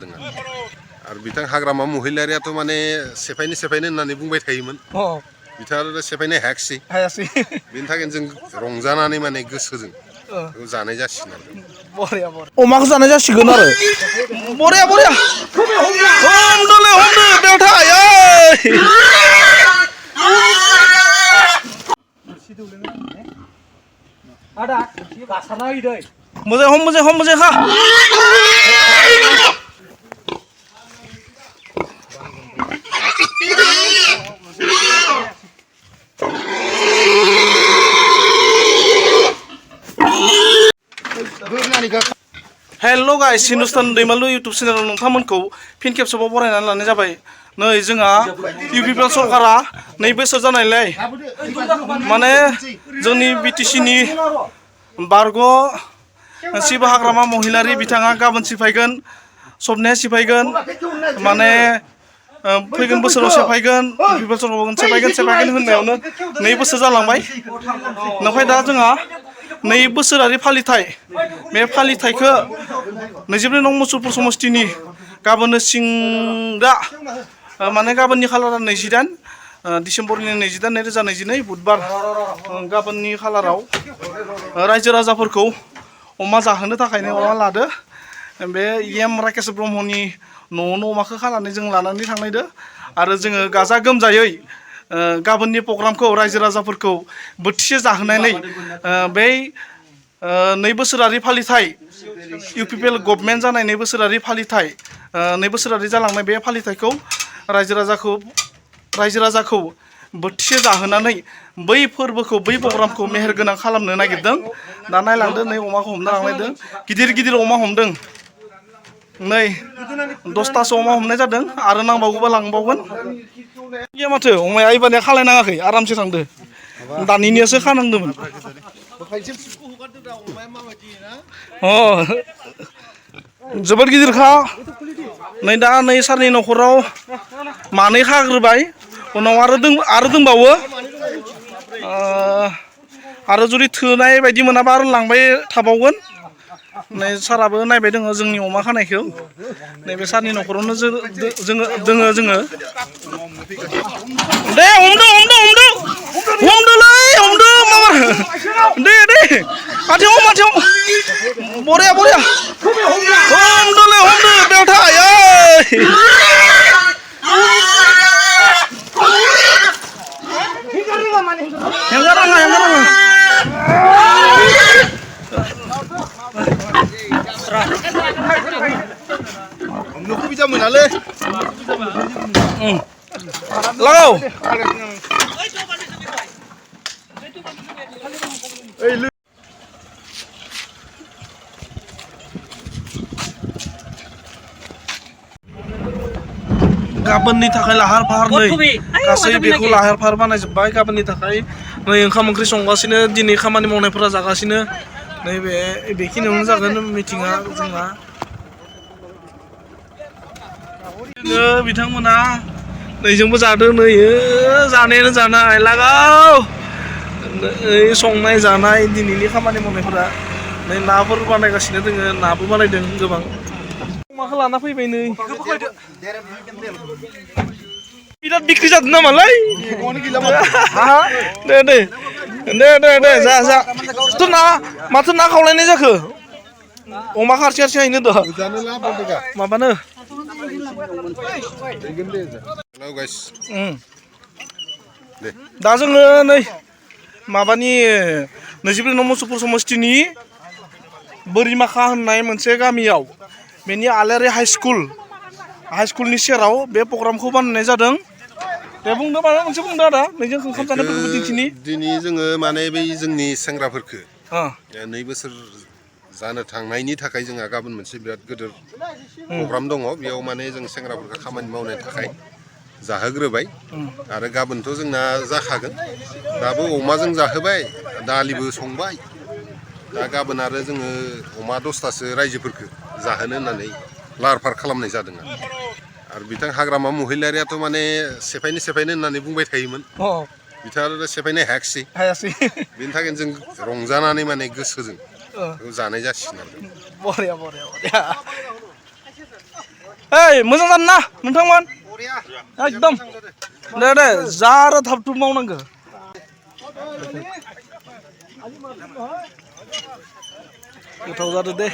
आरो बिथां हाग्रामा महिलारियाथ' माने सेफायनो होननानै बुंबाय थायोमोन। बिथाङा सेफायनो हायाखिसै बेनि थाखायनो जों रंजानानै माने गोसोजों बेखौ जानाय जासिगोन आरो अमाखौ जानाय जासिगोन आरो बरिया हमदोलै बेवथा मोजां खा हेल' गाइस हिन्दुस्तान दैमालु इउटुब चेनेलाव नोंथांमोनखौ फिन खेबसेबाव बरायनानै लानाय जाबाय। नै जोंहा इउपिपिएल सरकारा 2 बोसोर जानायलाय माने जोंनि बिटिसिनि बारग' शिब हाग्रामा महिलारि बिथाङा गाबोन सिफायगोन, सबनाया सिफायगोन, माने फैगोन बोसोराव सेफायगोन, इउपिपिएल सरकारखौ सेफायगोन होननायावनो 2 बोसोर जालांबाय। ओमफ्राय दा जोंहा 2 बोसोरारि फालिथाय, बे फालिथायखौ 24 नं मुसलपुर समस्तिनि गाबोननो सिंदा माने गाबोननि खालारा 28 डिसेम्बरनि 28 2022 बुधबार गाबोननि खालाराव रायजो राजाफोरखौ अमा जाहोनो थाखायनो अमा लादो। बे एम राकेश ब्रह्मनि न'आवनो अमाखौ खानानै जों लानानै थांनायदो आरो जोङो गाजा गोमजायै गाबोननि प्रग्रामखौ रायजो राजाफोरखौ बोथिसे जाहोनानै बै 2 बोसोरारि फालिथाय इउपिपिएल गभर्नमेन्ट जानाय 2 बोसोरारि फालिथाय 2 बोसोरारि जालांनाय बे फालिथायखौ रायजो राजाखौ बोथिसे जाहोनानै बै फोरबोखौ बै प्रग्रामखौ मेहेरगोनां खालामनो नागिरदों। दा नायलांदो नै अमाखौ हमना लांनायदों, गिदिर अमा हमदों। नै 10थासो अमा हमनाय जादों आरो नांबावगौबा लांबावगोन। माथो अमाया एबारनिया खालायनाङाखै, आरामसे थांदो। दानिनियासो खानांदोंमोन। जोबोद गिदिरखा। नै दा सारनि न'खराव 2 खाग्रोबाय, उनाव आरो दंबावो। आरो जुदि थोनाय बायदि मोनाबा आरो लांबाय थाबावगोन। नै साराबो नायबाय दङ जोंनि अमा खानायखौ। नैबे सारनि न'खरावनो जोङो दे हमदो माबा दे माथो बरिया हमदो बेवथा हेंगाराङा हमनोखौ बिजा मोनालै लागाव गाबोननि थाखाय लाहार फाहार नै गासै बेखौ लाहार फाहार बानायजोब्बाय। गाबोननि थाखाय नै ओंखाम ओंख्रि संगासिनो, दिनै खामानि मावनायफोरा जागासिनो। नैबे बेखिनियावनो जागोन मिटिङा जोंना। बिथांमोना नैजोंबो जादों, नै जानायानो जानाय लागाव संनाय जानाय दिनैनि खामानि मावनायफोरा। नै नाफोर बानायगासिनो दोङो, नाबो बानायदों गोबां। अमाखौ लाना फैबाय नै बिराद बिक्रि जादों नामालै। दे जा माथो ना खावलायनाय जाखो। अमा खारसे हैनो द' माबानो दा जोङो नै माबानि 24 नं मुसलपुर समस्तिनि बोरिमाखा होननाय मोनसे गामियाव बेनि आलारि हाइस्कुलनि सेराव बे प्रग्रामखौ बानायनाय जादों। दे बुंदो माबा मोनसे बुंदो आदा, नोंजों ओंखाम जानायफोरखौबो दिन्थिनि। दिनै जोङो माने बै जोंनि सेंग्राफोरखौ 2 बोसोर जानो थांनायनि थाखाय जोंहा गाबोन मोनसे बिराद गिदिर प्रग्राम दङ। बेयाव माने जों सेंग्राफोरखौ खामानि मावनो थाखाय जाहोग्रोबाय आरो गाबोनथ' जोंना जाखागोन। दाबो अमाजों जाहोबाय, दालिबो संबाय। दा गाबोन आरो जोङो अमा 10थासो रायजोफोरखौ जाहोनो होननानै लाहार फाहार खालामनाय जादों आरो बिथां हाग्रामा महिलारियाथ' माने सेफायनो होननानै बुंबाय थायोमोन। बिथाङा सेफायनो हायाखिसै, बेनि थाखायनो जों रंजानानै माने गोसोजों बेखौ जानाय जासिगोन आरो। ओइ मोजां जानो ना नोंथांमोन एकदम दे दे जा आरो थाब थुब मावनांगौ गोथाव जादो दे